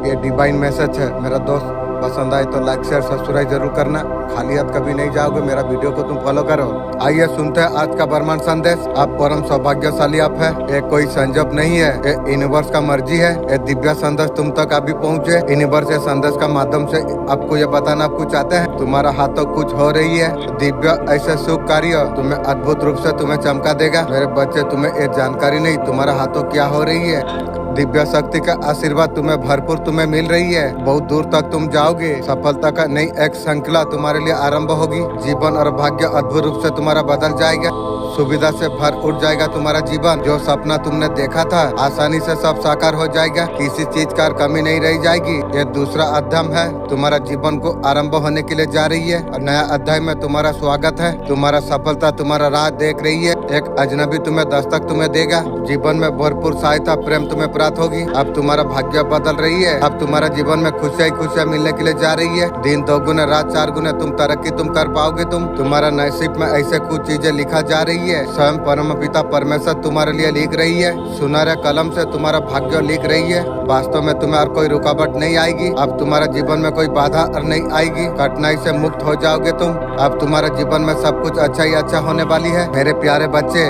ये divine message है। मेरा दोस्त पसंद आए तो लाइक शेयर सब्सक्राइब जरूर करना। खाली हाथ कभी नहीं जाओगे, मेरा वीडियो को तुम फॉलो करो। आइए सुनते हैं आज का ब्रह्मांड संदेश। आप परम सौभाग्यशाली आप है। ये कोई संजोग नहीं है, ये यूनिवर्स का मर्जी है। ये दिव्य संदेश तुम तक अभी पहुँचे। यूनिवर्स के संदेश का माध्यम से आपको ये बताना आपको चाहते हैं तुम्हारा हाथों कुछ हो रही है। दिव्य ऐसे शुभ कार्य तुम्हें अद्भुत रूप से तुम्हें चमका देगा। मेरे बच्चे, तुम्हें ये जानकारी नहीं तुम्हारा हाथों क्या हो रही है। दिव्य शक्ति का आशीर्वाद तुम्हें भरपूर तुम्हें मिल रही है। बहुत दूर तक तुम जाओगे। सफलता का नई एक श्रृंखला तुम्हारे लिए आरंभ होगी। जीवन और भाग्य अद्भुत रूप से तुम्हारा बदल जाएगा। सुविधा से भर उठ जाएगा तुम्हारा जीवन। जो सपना तुमने देखा था आसानी से सब साकार हो जाएगा। किसी चीज का कमी नहीं रह जाएगी। ये दूसरा अध्याय है, तुम्हारा जीवन को आरंभ होने के लिए जा रही है। और नया अध्याय में तुम्हारा स्वागत है। तुम्हारा सफलता तुम्हारा राह देख रही है। एक अजनबी तुम्हें दस्तक तुम्हें देगा। जीवन में भरपूर सहायता प्रेम तुम्हें प्राप्त होगी। अब तुम्हारा भाग्य बदल रही है। अब तुम्हारा जीवन में खुशियाँ मिलने के लिए जा रही है। दिन 2 गुने रात 4 गुने तुम तरक्की तुम कर पाओगे। तुम्हारा नसीब में ऐसे कुछ चीजें लिखा जा रही है। स्वयं परम पिता परमेश्वर तुम्हारे लिए लिख रही है। सुनहरे कलम से तुम्हारा भाग्य लिख रही है। वास्तव में तुम्हें और कोई रुकावट नहीं आएगी। अब तुम्हारा जीवन में कोई बाधा और नहीं आएगी। कठिनाई से मुक्त हो जाओगे तुम। अब तुम्हारे जीवन में सब कुछ अच्छा ही अच्छा होने वाली है। मेरे प्यारे बच्चे,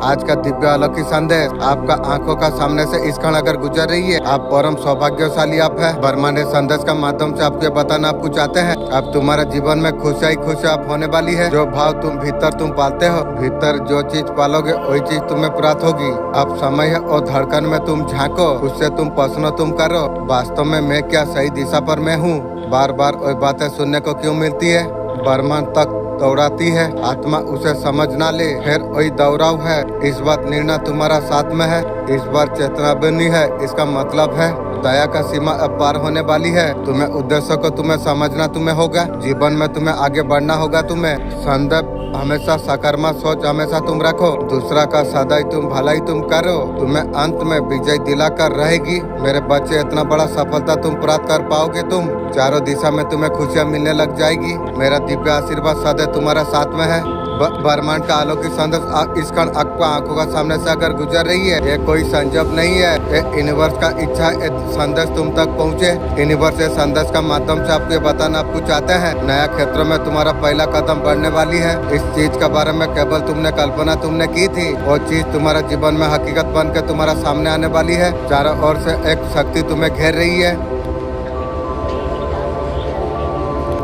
आज का दिव्य अलौकिक संदेश आपका आंखों का सामने से इस क्षण अगर गुजर रही है, आप परम सौभाग्यशाली आप है। ब्रह्मांड संदेश का माध्यम से आपको बताना आपको चाहते हैं। अब तुम्हारा जीवन में खुशियाँ आप होने वाली है। जो भाव तुम भीतर तुम पालते हो, भीतर जो चीज पालोगे वही चीज तुम्हें प्राप्त होगी। अब समय है और धड़कन में तुम झांको, उससे तुम प्रश्न तुम करो, वास्तव में मैं क्या सही दिशा पर मैं हूँ। बार बार वही बातें सुनने को क्यों मिलती है। ब्रह्मांड तक दौड़ाती है, आत्मा उसे समझ ना ले, फिर वही दौड़ाव है। इस बार निर्णय तुम्हारा साथ में है। इस बार चेतना बनी है। इसका मतलब है दया का सीमा अब पार होने वाली है। तुम्हें उद्देश्य को तुम्हें समझना तुम्हें होगा। जीवन में तुम्हें आगे बढ़ना होगा। तुम्हें संदर्भ हमेशा सकारात्मक सोच हमेशा तुम रखो। दूसरा का सदैव तुम भलाई तुम करो। तुम्हें अंत में विजय दिलाकर रहेगी। मेरे बच्चे, इतना बड़ा सफलता तुम प्राप्त कर पाओगे। तुम चारों दिशा में तुम्हें खुशियाँ मिलने लग जाएगी। मेरा दिव्य आशीर्वाद सदैव तुम्हारा साथ में है। ब्रह्मांड का अलौकिक संदेश इस क्षण आपको आंखों का सामने से अगर गुजर रही है, ये कोई संजोग नहीं है। ये यूनिवर्स का इच्छा है संदेश तुम तक पहुँचे। यूनिवर्स ये संदेश का माध्यम से आपको बताना आपको चाहते हैं। नया क्षेत्र में तुम्हारा पहला कदम बढ़ने वाली है। इस चीज के बारे में केवल तुमने कल्पना तुमने की थी, वो चीज तुम्हारा जीवन में हकीकत बन के तुम्हारा सामने आने वाली है। चारों ओर से एक शक्ति तुम्हें घेर रही है।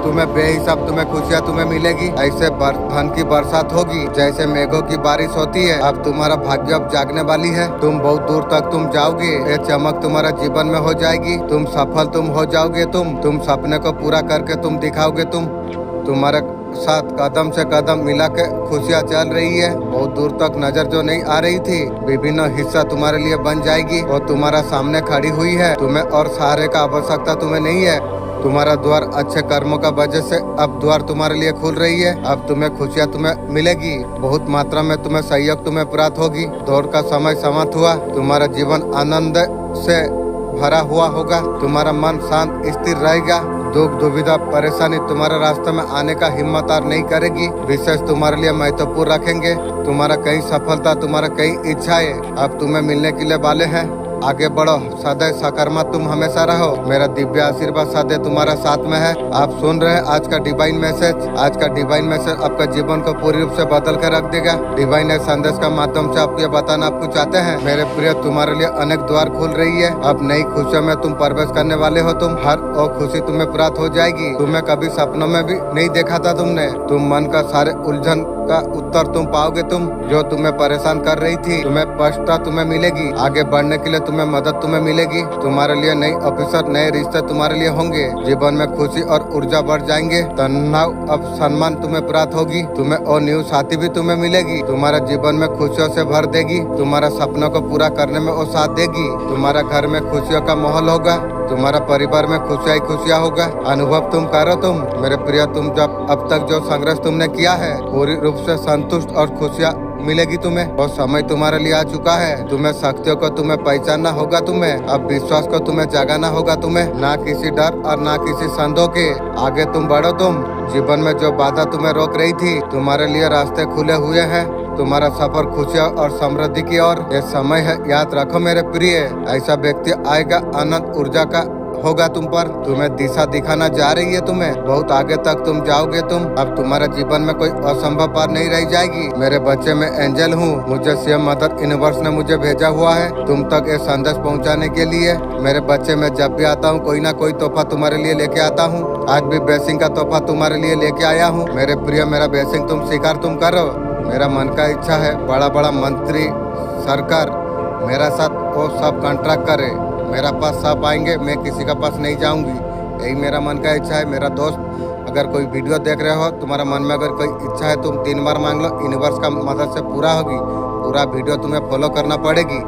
तुम्हें बेहिसाब तुम्हें खुशियाँ तुम्हें मिलेगी। ऐसे धन की बरसात होगी जैसे मेघों की बारिश होती है। अब तुम्हारा भाग्य अब जागने वाली है। तुम बहुत दूर तक तुम जाओगे। ये चमक तुम्हारा जीवन में हो जाएगी। तुम सफल तुम हो जाओगे। तुम सपने को पूरा करके तुम दिखाओगे। तुम्हारे साथ कदम से कदम मिला के खुशियाँ चल रही है। बहुत दूर तक नजर जो नहीं आ रही थी, विभिन्न हिस्सा तुम्हारे लिए बन जाएगी और तुम्हारा सामने खड़ी हुई है। तुम्हें और सहारे का आवश्यकता तुम्हें नहीं है। तुम्हारा द्वार अच्छे कर्मों का वजह से अब द्वार तुम्हारे लिए खुल रही है। अब तुम्हें खुशियाँ तुम्हें मिलेगी। बहुत मात्रा में तुम्हें सहयोग तुम्हें प्राप्त होगी। दौड़ का समय समाप्त हुआ। तुम्हारा जीवन आनंद से भरा हुआ होगा। तुम्हारा मन शांत स्थिर रहेगा। दुख दुविधा परेशानी तुम्हारे रास्ते में आने का हिम्मत और नहीं करेगी। विशेष तुम्हारे लिए महत्वपूर्ण रखेंगे। तुम्हारा कई सफलता तुम्हारा कई इच्छाएं अब तुम्हें मिलने के लिए वाले हैं। आगे बढ़ो, सदैव सकारात्मक तुम हमेशा रहो। मेरा दिव्य आशीर्वाद सदैव तुम्हारा साथ में है। आप सुन रहे हैं आज का डिवाइन मैसेज। आज का डिवाइन मैसेज आपका जीवन को पूरी रूप से बदल कर रख देगा। डिवाइन संदेश का माध्यम से आपको ये बताना आपको चाहते हैं। मेरे प्रिय, तुम्हारे लिए अनेक द्वार खुल रही है। अब नई खुशियों में तुम प्रवेश करने वाले हो। तुम हर वो खुशी तुम्हें प्राप्त हो जाएगी। तुम्हें कभी सपनों में भी नहीं देखा था तुमने। तुम मन का सारे उलझन का उत्तर तुम पाओगे। तुम जो तुम्हें परेशान कर रही थी, तुम्हें स्पष्टता तुम्हें मिलेगी। आगे बढ़ने के लिए तुम्हें मदद तुम्हें मिलेगी। तुम्हारे लिए नए ऑफिसर नए रिश्ते तुम्हारे लिए होंगे। जीवन में खुशी और ऊर्जा बढ़ जाएंगे। तनाव अब सम्मान तुम्हें प्राप्त होगी। तुम्हें और न्यू साथी भी तुम्हें मिलेगी। तुम्हारा जीवन में खुशियों से भर देगी। तुम्हारा सपनों को पूरा करने में वो साथ देगी। तुम्हारा घर में खुशियों का माहौल होगा। तुम्हारा परिवार में खुशियाँ होगा। अनुभव तुम करो। तुम मेरे प्रिय, तुम जब अब तक जो संघर्ष तुमने किया है, पूरी रूप से संतुष्ट और खुशियाँ मिलेगी तुम्हें। और समय तुम्हारे लिए आ चुका है। तुम्हें शक्तियों को तुम्हें पहचानना होगा। तुम्हें अब विश्वास को तुम्हें जगाना होगा। तुम्हें ना किसी डर और ना किसी संदेह के आगे तुम बढ़ो। तुम जीवन में जो बाधा तुम्हें रोक रही थी, तुम्हारे लिए रास्ते खुले हुए हैं। तुम्हारा सफर खुशियाँ और समृद्धि की ओर। ये समय है, याद रखो मेरे प्रिय, ऐसा व्यक्ति आएगा, आनंद ऊर्जा का होगा तुम पर, तुम्हें दिशा दिखाना जा रही है, तुम्हें बहुत आगे तक तुम जाओगे तुम। अब तुम्हारे जीवन में कोई असंभव पार नहीं रह जाएगी। मेरे बच्चे, मैं एंजल हूँ, मुझे सीएम मदर यूनिवर्स ने मुझे भेजा हुआ है तुम तक ये संदेश पहुँचाने के लिए। मेरे बच्चे, मैं जब भी आता हूँ कोई ना कोई तोहफा तुम्हारे लिए लेके आता हूँ। आज भी ब्लेसिंग का तोहफा तुम्हारे लिए लेके आया हूँ। मेरे प्रिय, मेरा ब्लेसिंग तुम स्वीकार तुम करो। मेरा मन का इच्छा है बड़ा बड़ा मंत्री सरकार मेरा साथ वो सब कॉन्ट्रैक्ट करे, मेरा पास सब आएंगे, मैं किसी का पास नहीं जाऊंगी। यही मेरा मन का इच्छा है। मेरा दोस्त, अगर कोई वीडियो देख रहे हो, तुम्हारा मन में अगर कोई इच्छा है, तुम 3 बार मांग लो, यूनिवर्स का मदद से पूरा होगी। पूरा वीडियो तुम्हें फॉलो करना पड़ेगी।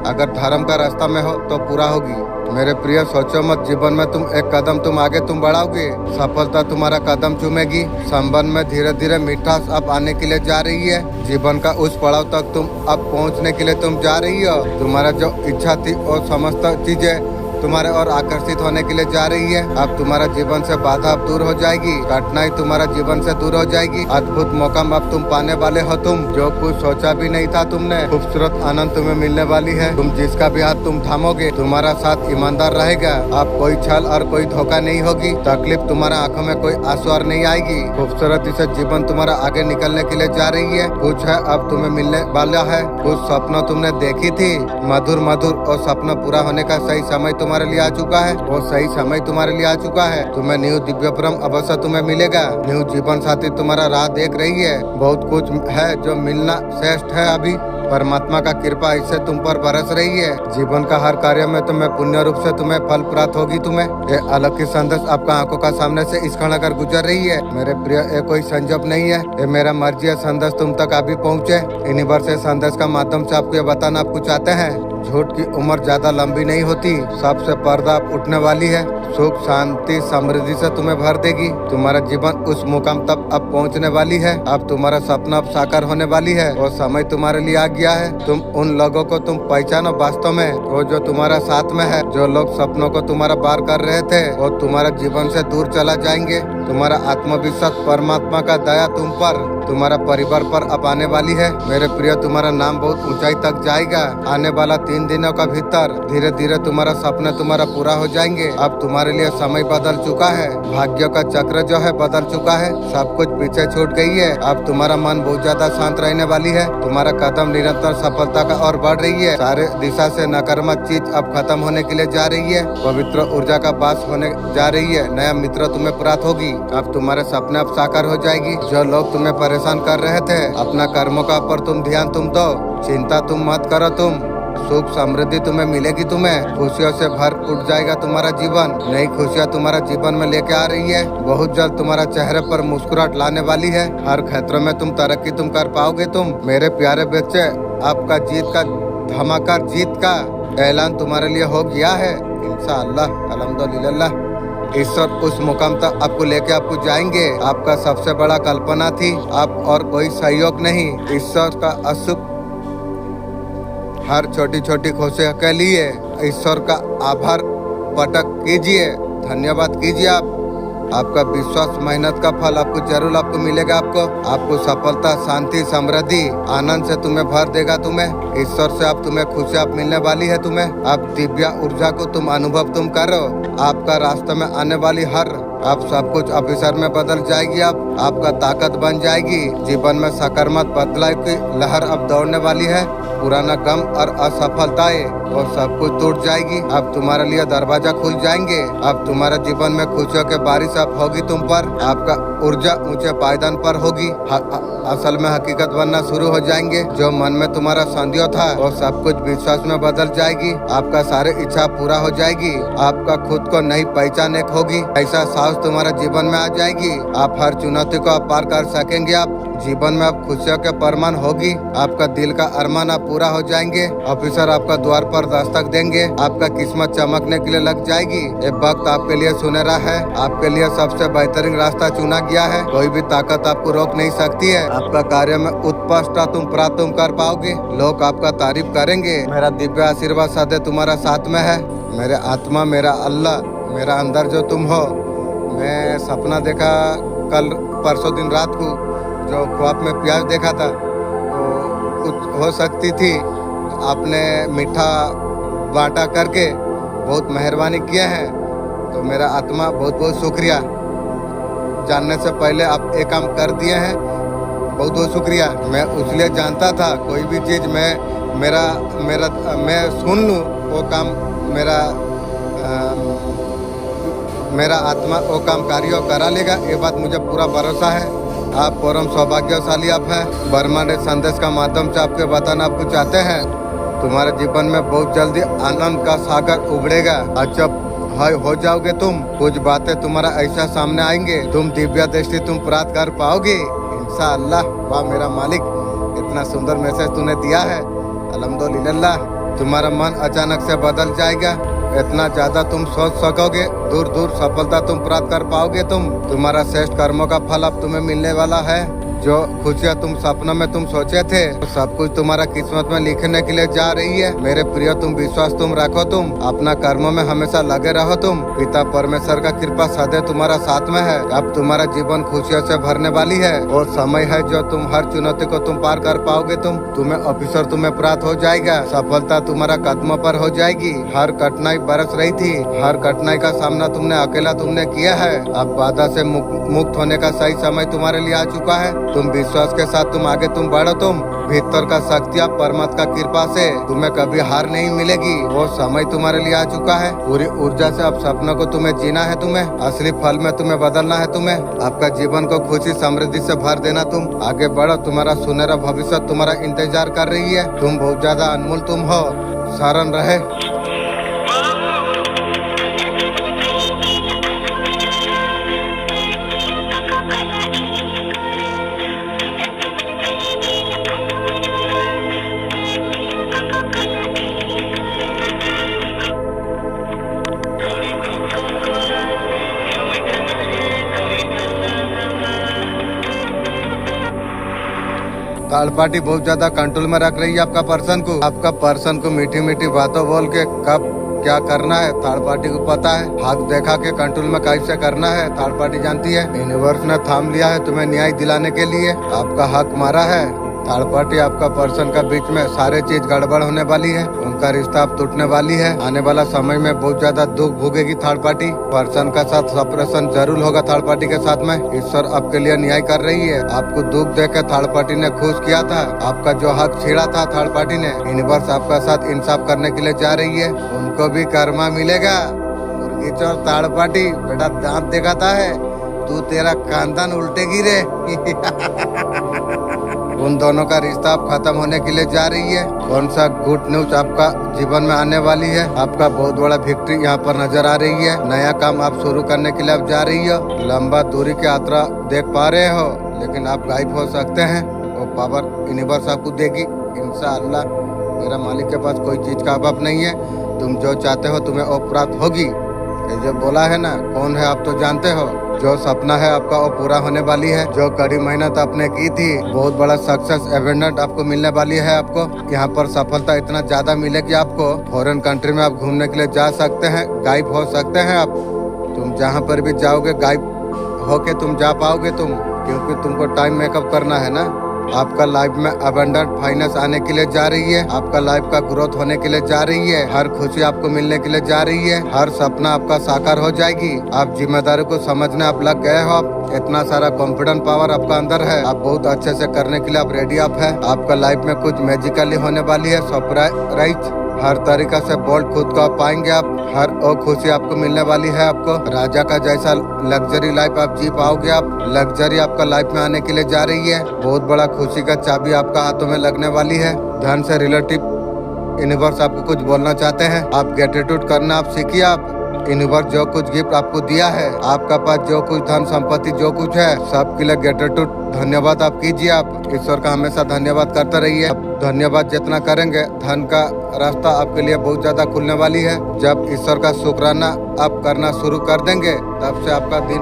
अगर धर्म का रास्ता में हो तो पूरा होगी। मेरे प्रिय, सोचो मत, जीवन में तुम एक कदम तुम आगे तुम बढ़ाओगे, सफलता तुम्हारा कदम चूमेगी। संबंध में धीरे धीरे मिठास अब आने के लिए जा रही है। जीवन का उस पड़ाव तक तुम अब पहुंचने के लिए तुम जा रही हो। तुम्हारा जो इच्छा थी और समस्त चीजें तुम्हारे और आकर्षित होने के लिए जा रही है। अब तुम्हारा जीवन से बाधा अब दूर हो जाएगी, कठिनाई तुम्हारा जीवन से दूर हो जाएगी। अद्भुत मौका अब तुम पाने वाले हो, तुम जो कुछ सोचा भी नहीं था तुमने। खूबसूरत आनंद तुम्हें मिलने वाली है। तुम जिसका भी हाथ तुम थामोगे, तुम्हारा साथ ईमानदार रहेगा। अब कोई छल और कोई धोखा नहीं होगी। तकलीफ तुम्हारा आंखों में कोई आंसू और नहीं आएगी। खूबसूरती से जीवन तुम्हारा आगे निकलने के लिए जा रही है। कुछ है अब तुम्हें मिलने वाला है। कुछ सपनों तुमने देखी थी, मधुर मधुर, और सपना पूरा होने का सही समय तुम्हारे लिए आ चुका है। वो सही समय तुम्हारे लिए आ चुका है। तुम्हें न्यू दिव्यपुरम अवसर तुम्हें मिलेगा। न्यू जीवन साथी तुम्हारा राह देख रही है। बहुत कुछ है जो मिलना श्रेष्ठ है। अभी परमात्मा का कृपा इससे तुम पर बरस रही है। जीवन का हर कार्य में तुम्हें पुण्य रूप से तुम्हें फल प्राप्त होगी। तुम्हें ये अलग की संदेश आपका आंखों का सामने से इस क्षण अगर गुजर रही है। मेरे प्रिय, ये कोई संजोग नहीं है, ये मेरा मर्जी है संदेश तुम तक अभी पहुँचे। यूनिवर्स संदेश का माध्यम से आपको ये बताना आपको चाहते हैं, झूठ की उम्र ज्यादा लंबी नहीं होती। सबसे पर्दा अब उठने वाली है। सुख शांति समृद्धि से तुम्हें भर देगी। तुम्हारा जीवन उस मुकाम तक अब पहुंचने वाली है। अब तुम्हारा सपना अब साकार होने वाली है। वो समय तुम्हारे लिए आ गया है। तुम उन लोगों को तुम पहचानो वास्तव में, वो जो तुम्हारा साथ में है। जो लोग सपनों को तुम्हारा पार कर रहे थे, वो तुम्हारे जीवन से दूर चला जाएंगे। तुम्हारा आत्मविश्वास, परमात्मा का दया तुम पर, तुम्हारा परिवार पर अब आने वाली है। मेरे प्रिय, तुम्हारा नाम बहुत ऊंचाई तक जाएगा। आने वाला 3 दिनों का भीतर धीरे धीरे तुम्हारा सपना तुम्हारा पूरा हो जाएंगे। अब तुम्हारे लिए समय बदल चुका है। भाग्य का चक्र जो है बदल चुका है। सब कुछ पीछे छूट गई है। अब तुम्हारा मन बहुत ज्यादा शांत रहने वाली है। तुम्हारा कदम निरंतर सफलता का और बढ़ रही है। सारे दिशा से नकारात्मक चीज अब खत्म होने के लिए जा रही है। पवित्र ऊर्जा का वास होने जा रही है। नया मित्र तुम्हें प्राप्त होगी। अब तुम्हारे सपने अब साकार हो जाएगी। जो लोग तुम्हें परेशान कर रहे थे, अपना कर्मों का पर तुम ध्यान तुम दो। चिंता तुम मत करो। तुम सुख समृद्धि तुम्हें मिलेगी। तुम्हें खुशियों से भर उठ जाएगा तुम्हारा जीवन। नई खुशियाँ तुम्हारा जीवन में लेके आ रही है। बहुत जल्द तुम्हारा चेहरे पर मुस्कुराहट लाने वाली है। हर क्षेत्र में तुम तरक्की तुम कर पाओगे। तुम मेरे प्यारे बच्चे, आपका जीत का धमाका, जीत का ऐलान तुम्हारे लिए हो गया है। इंशाअल्लाह, अल्हम्दुलिल्लाह। ईश्वर उस मुकाम तक आपको लेके आपको जाएंगे। आपका सबसे बड़ा कल्पना थी, आप और कोई सहयोग नहीं। ईश्वर का अशुभ हर छोटी छोटी खुशियों के लिए ईश्वर का आभार प्रकट कीजिए, धन्यवाद कीजिए। आपका विश्वास, मेहनत का फल आपको जरूर आपको मिलेगा। आपको सफलता, शांति, समृद्धि, आनंद से तुम्हें भर देगा। तुम्हें ईश्वर से अब तुम्हें खुशियाँ मिलने वाली है। तुम्हें अब दिव्य ऊर्जा को तुम अनुभव तुम करो। आपका रास्ते में आने वाली हर अब सब कुछ अवसर में बदल जाएगी। अब आपका ताकत बन जाएगी। जीवन में सकारात्मक बदलाव की लहर अब दौड़ने वाली है। पुराना गम और असफलताएं और सब कुछ टूट जाएगी। अब तुम्हारे लिए दरवाजा खुल जाएंगे। अब तुम्हारे जीवन में खुशियों के बारिश अब होगी तुम पर। आपका ऊर्जा ऊंचे पायदान पर होगी। असल में हकीकत बनना शुरू हो जाएंगे। जो मन में तुम्हारा संदेह था वो सब कुछ विश्वास में बदल जाएगी। आपका सारे इच्छा पूरा हो जाएगी। आपका खुद को नई पहचान एक होगी। ऐसा साहस तुम्हारे जीवन में आ जाएगी। आप हर चुनौती को आप पार कर सकेंगे। आप जीवन में अब खुशियों के परमान होगी। आपका दिल का अरमान आप पूरा हो जाएंगे। ऑफिसर आपका द्वार पर दस्तक देंगे। आपका किस्मत चमकने के लिए लग जाएगी। ये वक्त आपके लिए सुनहरा है। आपके लिए सबसे बेहतरीन रास्ता चुना गया है। कोई भी ताकत आपको रोक नहीं सकती है। आपका कार्य में उत्कृष्टता तुम प्राप्त तुम कर पाओगे। लोग आपका तारीफ करेंगे। मेरा दिव्य आशीर्वाद सदैव तुम्हारा साथ में है। मेरे आत्मा, मेरा अल्लाह, मेरा अंदर जो तुम हो। मैं सपना देखा कल परसों दिन रात को, जो ख्वाब में प्याज देखा था, कुछ हो सकती थी, आपने मीठा बांटा करके बहुत मेहरबानी किए हैं। तो मेरा आत्मा बहुत बहुत शुक्रिया। जानने से पहले आप एक काम कर दिए हैं, बहुत बहुत शुक्रिया। मैं इसलिए जानता था कोई भी चीज़ मैं सुन लूँ वो काम मेरा आत्मा वो काम कार्य करा लेगा, ये बात मुझे पूरा भरोसा है। आप परम सौभाग्यशाली आप हैं। ब्रह्मांड संदेश का माध्यम से आपके बताना आपको चाहते हैं, तुम्हारे जीवन में बहुत जल्दी आनंद का सागर उभरेगा। अच्छा हो जाओगे तुम, कुछ बातें तुम्हारा ऐसा सामने आएंगे, तुम दिव्य दृष्टि तुम प्राप्त कर पाओगे इंशाअल्लाह। वाह मेरा मालिक, इतना सुंदर मैसेज तूने दिया है, अल्हम्दुलिल्लाह। तुम्हारा मन अचानक से बदल जाएगा, इतना ज्यादा तुम सोच सकोगे, दूर दूर सफलता तुम प्राप्त कर पाओगे। तुम्हारा श्रेष्ठ कर्मों का फल अब तुम्हें मिलने वाला है। जो खुशियाँ तुम सपनों में तुम सोचे थे, तो सब कुछ तुम्हारा किस्मत में लिखने के लिए जा रही है। मेरे प्रिय, तुम विश्वास तुम रखो, तुम अपना कर्मों में हमेशा लगे रहो। तुम पिता परमेश्वर का कृपा सदैव तुम्हारा साथ में है। अब तुम्हारा जीवन खुशियों से भरने वाली है और समय है जो तुम हर चुनौती को तुम पार कर पाओगे। तुम्हें ऑफिसर तुम्हें प्राप्त हो जाएगा, सफलता तुम्हारा कदमों पर हो जाएगी। हर कठिनाई बरस रही थी, हर कठिनाई का सामना तुमने अकेला तुमने किया है। अब बाधा से मुक्त होने का सही समय तुम्हारे लिए आ चुका है। तुम विश्वास के साथ तुम आगे तुम बढ़ो। तुम भीतर का शक्ति अब परमात्मा का कृपा से तुम्हें कभी हार नहीं मिलेगी। वो समय तुम्हारे लिए आ चुका है। पूरी ऊर्जा से अब सपनों को तुम्हें जीना है, तुम्हें असली फल में तुम्हें बदलना है। तुम्हें आपका जीवन को खुशी समृद्धि से भर देना। तुम आगे बढ़ो, तुम्हारा सुनहरा भविष्य तुम्हारा इंतजार कर रही है। तुम बहुत ज्यादा अनमोल तुम हो, शरण रहे। थर्ड पार्टी बहुत ज्यादा कंट्रोल में रख रही है आपका पर्सन को मीठी मीठी बातों बोल के कब क्या करना है थर्ड पार्टी को पता है। हक देखा के कंट्रोल में कैसे करना है थर्ड पार्टी जानती है। यूनिवर्स ने थाम लिया है तुम्हें न्याय दिलाने के लिए, आपका हक मारा है। थर्ड पार्टी आपका पर्सन का बीच में सारे चीज गड़बड़ होने वाली है, उनका रिश्ता अब टूटने वाली है। आने वाला समय में बहुत ज्यादा दुख भोगेगी थर्ड पार्टी। पर्सन का साथ सेपरेशन जरूर होगा थर्ड पार्टी के साथ में। ईश्वर आपके लिए न्याय कर रही है। आपको दुख देकर थर्ड पार्टी ने खुश किया था, आपका जो हक छीड़ा था थर्ड पार्टी ने, यूनिवर्स आपका साथ इंसाफ करने के लिए जा रही है। उनको भी कर्मा मिलेगा। मुर्गी चोर थर्ड पार्टी बेटा दांत दिखाता है, तू तेरा खानदान उल्टे गिरे। उन दोनों का रिश्ता अब खत्म होने के लिए जा रही है। कौन सा गुड न्यूज आपका जीवन में आने वाली है। आपका बहुत बड़ा विक्ट्री यहाँ पर नजर आ रही है। नया काम आप शुरू करने के लिए आप जा रही हो। लंबा दूरी की यात्रा देख पा रहे हो, लेकिन आप गायब हो सकते हैं। वो पावर यूनिवर्स आपको देगी इंशाअल्लाह। मेरा मालिक के पास कोई चीज का अभाव नहीं है। तुम जो चाहते हो तुम्हें वो प्राप्त होगी। जो बोला है ना, कौन है आप तो जानते हो। जो सपना है आपका वो पूरा होने वाली है। जो कड़ी मेहनत आपने की थी, बहुत बड़ा सक्सेस एवेंट आपको मिलने वाली है। आपको यहाँ पर सफलता इतना ज्यादा मिलेगी आपको, फॉरेन कंट्री में आप घूमने के लिए जा सकते हैं, गायब हो सकते हैं आप। तुम जहाँ पर भी जाओगे गायब होके तुम जा पाओगे तुम, क्योंकि तुमको टाइम मेकअप करना है ना। आपका लाइफ में अबंडेंट फाइनेंस आने के लिए जा रही है। आपका लाइफ का ग्रोथ होने के लिए जा रही है। हर खुशी आपको मिलने के लिए जा रही है। हर सपना आपका साकार हो जाएगी। आप जिम्मेदारी को समझने आप लग गए हो। आप इतना सारा कॉन्फिडेंट पावर आपका अंदर है। आप बहुत अच्छे से करने के लिए आप रेडी आप है। आपका लाइफ में कुछ मैजिकली होने वाली है, सरप्राइज। हर तरीका से बोल्ड खुद को आप पाएंगे। आप हर और खुशी आपको मिलने वाली है। आपको राजा का जैसा लग्जरी लाइफ आप जी पाओगे। आप लग्जरी आपका लाइफ में आने के लिए जा रही है। बहुत बड़ा खुशी का चाबी आपका हाथों में लगने वाली है। धन से रिलेटिव यूनिवर्स आपको कुछ बोलना चाहते हैं। आप ग्रेटिट्यूड करना आप सीखिए। आप यूनिवर्स जो कुछ गिफ्ट आपको दिया है, आपका पास जो कुछ धन संपत्ति जो कुछ है, सबके लिए ग्रेटिट्यूड धन्यवाद आप कीजिए। आप ईश्वर का हमेशा धन्यवाद करते रहिए। आप धन्यवाद जितना करेंगे, धन का रास्ता आपके लिए बहुत ज्यादा खुलने वाली है। जब ईश्वर का शुक्राना आप करना शुरू कर देंगे, तब से आपका दिन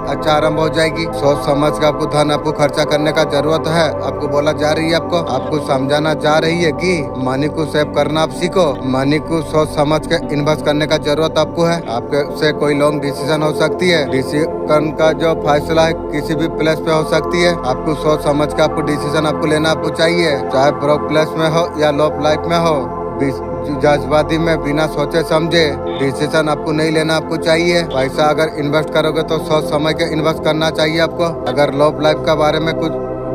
अच्छा आरंभ हो जाएगी। सोच समझ के आपको धन आपको खर्चा करने का जरूरत है। आपको बोला जा रही है, आपको समझाना जा रही है कि मनी को सेव करना आप सीखो। मनी को सोच समझ के इन्वेस्ट करने का जरूरत आपको है। आपके से कोई लॉन्ग डिसीजन हो सकती है। डिसीजन का जो फैसला है किसी भी प्लेस पे हो सकती है। आपको सोच समझ के आपको डिसीजन आपको लेना आपको चाहिए, चाहे ब्रोक प्लेस में हो या लो लाइफ में हो। जज्बाती में बिना सोचे समझे डिसीजन आपको नहीं लेना आपको चाहिए। पैसा अगर इन्वेस्ट करोगे तो सोच समझ के इन्वेस्ट करना चाहिए आपको। अगर लो लाइफ के बारे में कुछ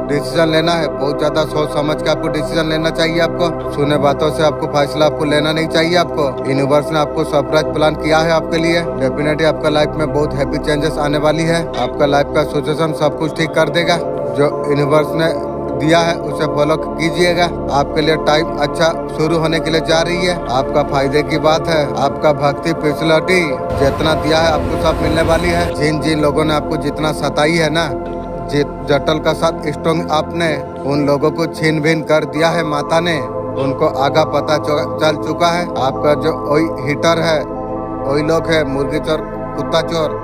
डिसीजन लेना है, बहुत ज्यादा सोच समझ के आपको डिसीजन लेना चाहिए। आपको सुने बातों से आपको फैसला आपको लेना नहीं चाहिए। आपको यूनिवर्स ने आपको सरप्राइज प्लान किया है आपके लिए। डेफिनेटली आपका लाइफ में बहुत हैप्पी चेंजेस आने वाली है। आपका लाइफ का सिचुएशन सब कुछ ठीक कर देगा। जो यूनिवर्स ने दिया है उसे फॉलो कीजिएगा। आपके लिए टाइम अच्छा शुरू होने के लिए जा रही है। आपका फायदे की बात है। आपका भक्ति फैसिलिटी जितना दिया है आपको सब मिलने वाली है। जिन जिन लोगों ने आपको जितना सताई है ना, जटल का साथ स्ट्रॉन्ग आपने उन लोगों को छीन भीन कर दिया है माता ने। उनको आगा पता चल चुका है। आपका जो वही हिटर है, वही लोग है मुर्गी चोर, कुत्ता चोर,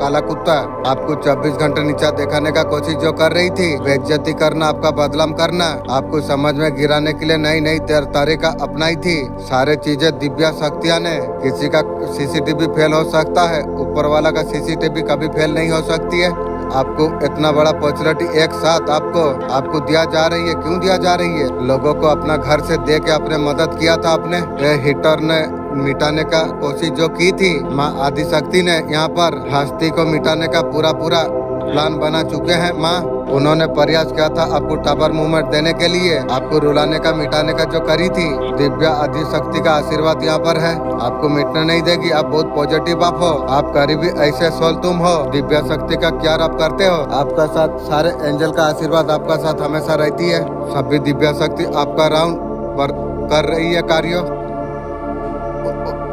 काला कुत्ता, आपको 24 घंटे नीचा दिखाने का कोशिश जो कर रही थी, बेइज्जती करना, आपका बदनाम करना, आपको समझ में गिराने के लिए नई नई तरीका अपनाई थी। सारे चीजें दिव्या शक्तियाँ ने। किसी का सीसीटीवी फेल हो सकता है, ऊपर वाला का सीसीटीवी कभी फेल नहीं हो सकती है। आपको इतना बड़ा अपॉर्चुनिटी एक साथ आपको दिया जा रही है। क्यों दिया जा रही है? लोगों को अपना घर से दे के आपने मदद किया था। आपने हिटर ने मिटाने का कोशिश जो की थी, माँ आदि शक्ति ने यहाँ पर हस्ती को मिटाने का पूरा प्लान बना चुके हैं। माँ उन्होंने प्रयास किया था आपको टावर मूवमेंट देने के लिए, आपको रुलाने का मिटाने का जो करी थी। दिव्या आदि शक्ति का आशीर्वाद यहाँ पर है, आपको मिटने नहीं देगी। आप बहुत पॉजिटिव आप हो, आप करीबी ऐसे सोल तुम हो। दिव्या शक्ति का क्या आप करते हो, आपका साथ सारे एंजल का आशीर्वाद आपका साथ हमेशा रहती है। सभी दिव्या शक्ति आपका राउंड पर कर रही है कार्यों।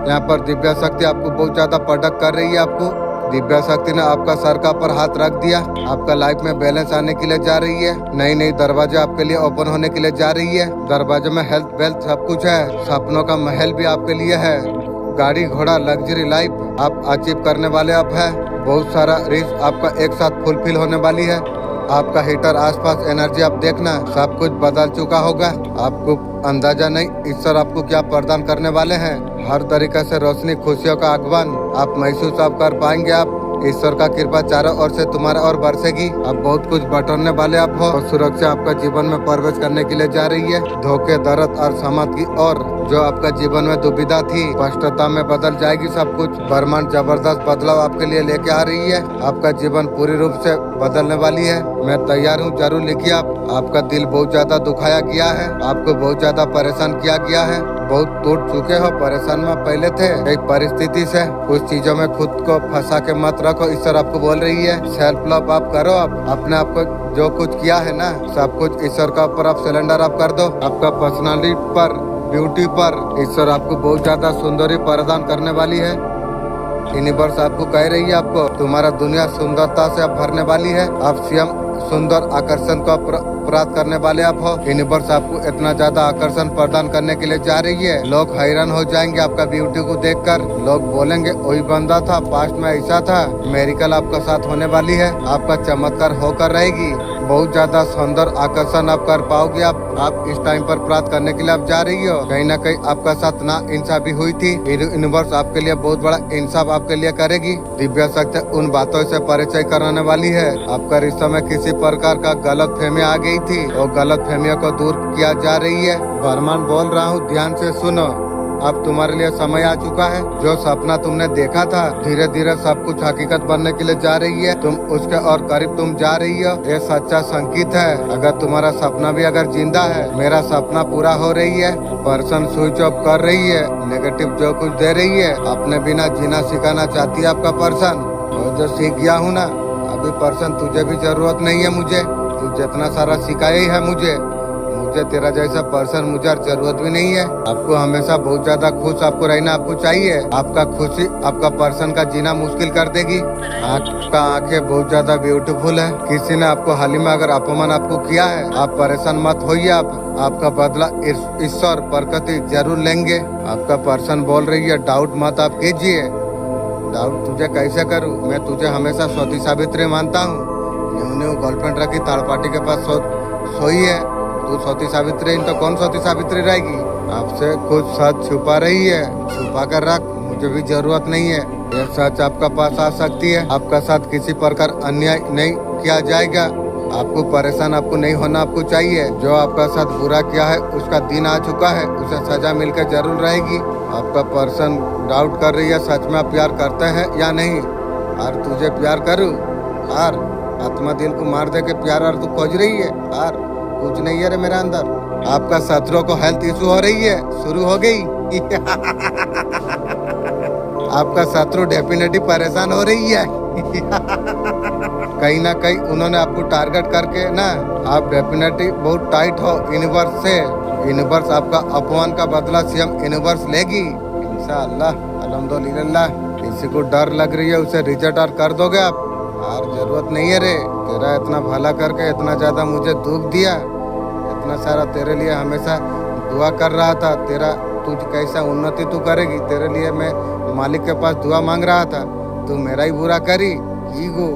यहाँ पर दिव्या शक्ति आपको बहुत ज्यादा प्रोडक्ट कर रही है। आपको दिव्या शक्ति ने आपका सर का पर हाथ रख दिया। आपका लाइफ में बैलेंस आने के लिए जा रही है। नई नई दरवाजे आपके लिए ओपन होने के लिए जा रही है। दरवाजे में हेल्थ वेल्थ सब कुछ है। सपनों का महल भी आपके लिए है। गाड़ी घोड़ा लग्जरी लाइफ आप अचीव करने वाले आप है। बहुत सारा रिस्क आपका एक साथ फुलफिल होने वाली है। आपका हीटर आसपास एनर्जी आप देखना, सब कुछ बदल चुका होगा। आपको अंदाजा नहीं ईश्वर आपको क्या प्रदान करने वाले हैं। हर तरीके से रोशनी खुशियों का आगमन आप महसूस आप कर पाएंगे। आप ईश्वर का कृपा चारों ओर से तुम्हारा और बरसेगी। अब बहुत कुछ बटोरने वाले आप हो और सुरक्षा आपका जीवन में प्रवेश करने के लिए जा रही है। धोखे दर्द और समाज की और जो आपका जीवन में दुविधा थी, स्पष्टता में बदल जाएगी सब कुछ। ब्रह्मांड जबरदस्त बदलाव आपके लिए लेके आ रही है। आपका जीवन पूरी रूप से बदलने वाली है। मैं तैयार हूँ, जरूर लिखिए। आपका दिल बहुत ज्यादा दुखाया गया है, आपको बहुत ज्यादा परेशान किया गया है, बहुत टूट चुके हो, परेशान में पहले थे। एक परिस्थिति से कुछ चीजों में खुद को फंसा के मत रखो, ईश्वर आपको बोल रही है। सेल्फ लव आप करो। आप अपने आप को जो कुछ किया है ना, सब कुछ ईश्वर का ऊपर आप सिलेंडर आप कर दो। आपका पर्सनालिटी पर, ब्यूटी पर ईश्वर आपको बहुत ज्यादा सुंदरी प्रदान करने वाली है। यूनिवर्स आपको कह रही है, आपको तुम्हारा दुनिया सुंदरता से अब भरने वाली है। आप स्वयं सुंदर आकर्षण को प्राप्त करने वाले आप हो। यूनिवर्स आपको इतना ज्यादा आकर्षण प्रदान करने के लिए जा रही है। लोग हैरान हो जाएंगे आपका ब्यूटी को देखकर। लोग बोलेंगे वही बंदा था, पास्ट में ऐसा था। मेरिकल आपका साथ होने वाली है। आपका चमत्कार होकर रहेगी। बहुत ज्यादा सुंदर आकर्षण आप कर पाओगे। आप इस टाइम पर प्राप्त करने के लिए आप जा रही हो। कहीं ना कहीं आपका साथ ना इंसाफी हुई थी, यूनिवर्स आपके लिए बहुत बड़ा इंसाफ आपके लिए करेगी। दिव्या शक्ति उन बातों से परिचय कराने वाली है। आपका रिश्ते में किसी प्रकार का गलत फहमी आ गई थी, और गलत फहमियों को दूर किया जा रही है। ब्रह्मांड बोल रहा हूँ, ध्यान से सुनो। अब तुम्हारे लिए समय आ चुका है। जो सपना तुमने देखा था, धीरे धीरे सब कुछ हकीकत बनने के लिए जा रही है। तुम उसके और करीब तुम जा रही हो। ये सच्चा संकेत है। अगर तुम्हारा सपना भी अगर जिंदा है, मेरा सपना पूरा हो रही है। पर्सन स्विच ऑफ कर रही है, नेगेटिव जो कुछ दे रही है, अपने बिना जीना सिखाना चाहती है आपका पर्सन। और जो सीख गया हूँ ना, अभी पर्सन तुझे भी जरूरत नहीं है मुझे। तू जितना सारा सिखाया ही है मुझे तेरा जैसा पर्सन मुझे जरूरत भी नहीं है। आपको हमेशा बहुत ज्यादा खुश आपको रहना आपको चाहिए। आपका खुशी आपका पर्सन का जीना मुश्किल कर देगी। आपका आंखें बहुत ज्यादा ब्यूटीफुल है। किसी ने आपको हाल ही में अगर अपमान आपको किया है, आप परेशान मत होइए। आपका बदला ईश्वर प्रकृति जरूर लेंगे। आपका पर्सन बोल रही है, डाउट मत आप कीजिए। डाउट तुझे कैसे करूँ? मैं तुझे हमेशा सती सावित्री मानता हूँ। न्यू न्यू गर्लफ्रेंड रखी थर्ड पार्टी के पास सोई है। तू सती सावित्री तो कौन सती सावित्री रहेगी? आपसे कुछ सच छुपा रही है। छुपा कर रख, मुझे भी जरूरत नहीं है। यह सच आपका पास आ सकती है। आपका साथ किसी प्रकार अन्याय नहीं किया जाएगा। आपको परेशान आपको नहीं होना आपको चाहिए। जो आपका साथ बुरा किया है उसका दिन आ चुका है, उसे सजा मिलकर जरूर रहेगी। आपका पर्सन डाउट कर रही है सच में आप प्यार करते हैं या नहीं। और तुझे प्यार करूँ? और आत्मा दिल को मार दे के प्यार और तू खोज रही है? और कुछ नहीं है रे मेरे अंदर। आपका शत्रु को हेल्थ इशू हो रही है, शुरू हो गई। आपका शत्रु डेफिनेटली परेशान हो रही है। कहीं ना कहीं उन्होंने आपको टारगेट करके ना, आप डेफिनेटली बहुत टाइट हो यूनिवर्स से। यूनिवर्स आपका अपमान का बदला सीएम यूनिवर्स लेगी इंशाअल्लाह, अल्हम्दुलिल्लाह। किसी को डर लग रही है उसे रिजेक्ट और कर दोगे आप। और जरूरत नहीं है रे, तेरा इतना भला करके इतना ज्यादा मुझे दुख दिया, इतना सारा तेरे लिए हमेशा दुआ कर रहा था। तेरा तुझ कैसा उन्नति तू करेगी, तेरे लिए मैं मालिक के पास दुआ मांग रहा था, तू मेरा ही बुरा करी। ईगो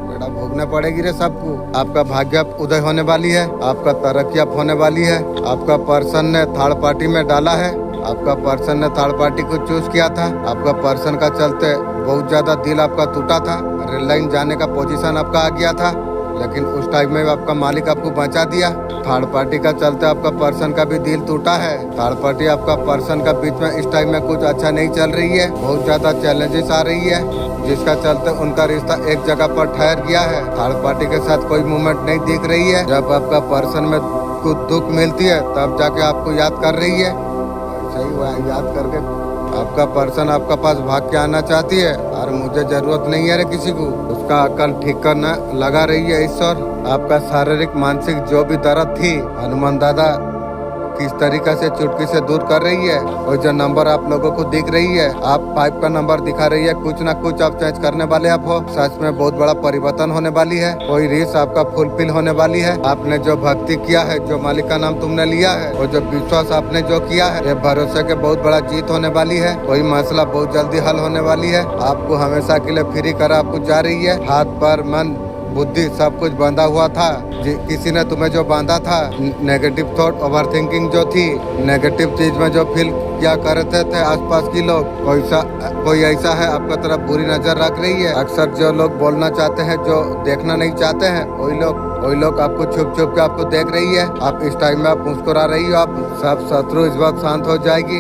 बेटा भोगना पड़ेगी रे सबको। आपका भाग्य अब उदय होने वाली है, आपका तरक्की अब होने वाली है। आपका पर्सन ने थर्ड पार्टी में डाला है। आपका पर्सन ने थर्ड पार्टी को चूज किया था। आपका पर्सन का चलते बहुत ज्यादा दिल आपका टूटा था। रेल लाइन जाने का पोजीशन आपका आ गया था, लेकिन उस टाइम में आपका मालिक आपको बचा दिया। थर्ड पार्टी का चलते आपका पर्सन का भी दिल टूटा है। थर्ड पार्टी आपका पर्सन का बीच में इस टाइम में कुछ अच्छा नहीं चल रही है, बहुत ज्यादा चैलेंजेस आ रही है, जिसका चलते उनका रिश्ता एक जगह पर ठहर गया है। थर्ड पार्टी के साथ कोई मूवमेंट नहीं दिख रही है। जब आपका पर्सन में कुछ दुख मिलती है तब जाके आपको याद कर रही है। सही हुआ, याद करके आपका पर्सन आपका पास भाग के आना चाहती है। और मुझे जरूरत नहीं है रे किसी को, उसका अकल ठीक करना लगा रही है ईश्वर। आपका शारीरिक मानसिक जो भी दर्द थी हनुमान दादा किस तरीके से चुटकी से दूर कर रही है। और जो नंबर आप लोगों को दिख रही है, आप 5 का नंबर दिखा रही है, कुछ ना कुछ आप चेंज करने वाले आप हो। सच में बहुत बड़ा परिवर्तन होने वाली है। कोई रीस आपका फुलफिल होने वाली है। आपने जो भक्ति किया है, जो मालिक का नाम तुमने लिया है, और जो विश्वास आपने जो किया है, ये भरोसे के बहुत बड़ा जीत होने वाली है। कोई मसला बहुत जल्दी हल होने वाली है। आपको हमेशा के लिए फ्री करा आपको जा रही है। हाथ पर मन बुद्धि सब कुछ बांधा हुआ था। किसी ने तुम्हें जो बांधा था, नेगेटिव थॉट ओवर थिंकिंग जो थी, नेगेटिव चीज में जो फील क्या करते थे आसपास की लोग, कोई ऐसा है आपका तरफ बुरी नजर रख रही है। अक्सर जो लोग बोलना चाहते हैं, जो देखना नहीं चाहते हैं, वही लोग आपको छुप छुप के आपको देख रही है। आप इस टाइम में आप मुस्कुरा रही हो। आप सब शत्रु इस बात शांत हो जाएगी।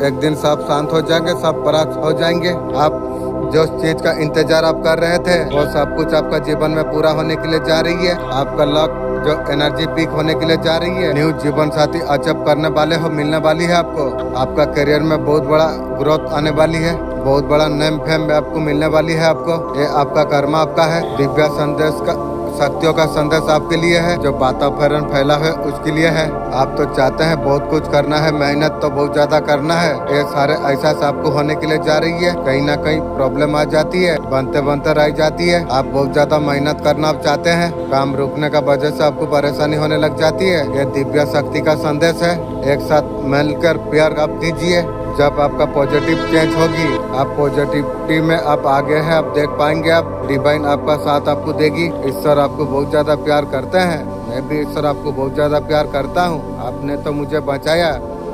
एक दिन सब शांत हो जाएंगे, सब परास्त हो जाएंगे। आप जो चीज का इंतजार आप कर रहे थे, वो सब कुछ आपका जीवन में पूरा होने के लिए जा रही है। आपका लक जो एनर्जी पीक होने के लिए जा रही है। न्यू जीवन साथी अचप करने वाले हो, मिलने वाली है आपको। आपका करियर में बहुत बड़ा ग्रोथ आने वाली है, बहुत बड़ा नेम फेम आपको मिलने वाली है। आपको ये आपका कर्मा आपका है। दिव्य संदेश का शक्तियों का संदेश आपके लिए है। जो वातावरण फैला है उसके लिए है। आप तो चाहते हैं बहुत कुछ करना है, मेहनत तो बहुत ज्यादा करना है। ये सारे एहसास आपको होने के लिए जा रही है। कहीं ना कहीं प्रॉब्लम आ जाती है, बनते बनते रह जाती है। आप बहुत ज्यादा मेहनत करना आप चाहते हैं, काम रुकने का वजह से आपको परेशानी होने लग जाती है। ये दिव्य शक्ति का संदेश है। एक साथ मिलकर प्यार आप कीजिए। जब आपका पॉजिटिव चेंज होगी, आप पॉजिटिविटी में आप आगे हैं, आप देख पाएंगे। आप डिवाइन आपका साथ आपको देगी। ईश्वर आपको बहुत ज्यादा प्यार करते हैं। मैं भी ईश्वर आपको बहुत ज्यादा प्यार करता हूँ। आपने तो मुझे बचाया,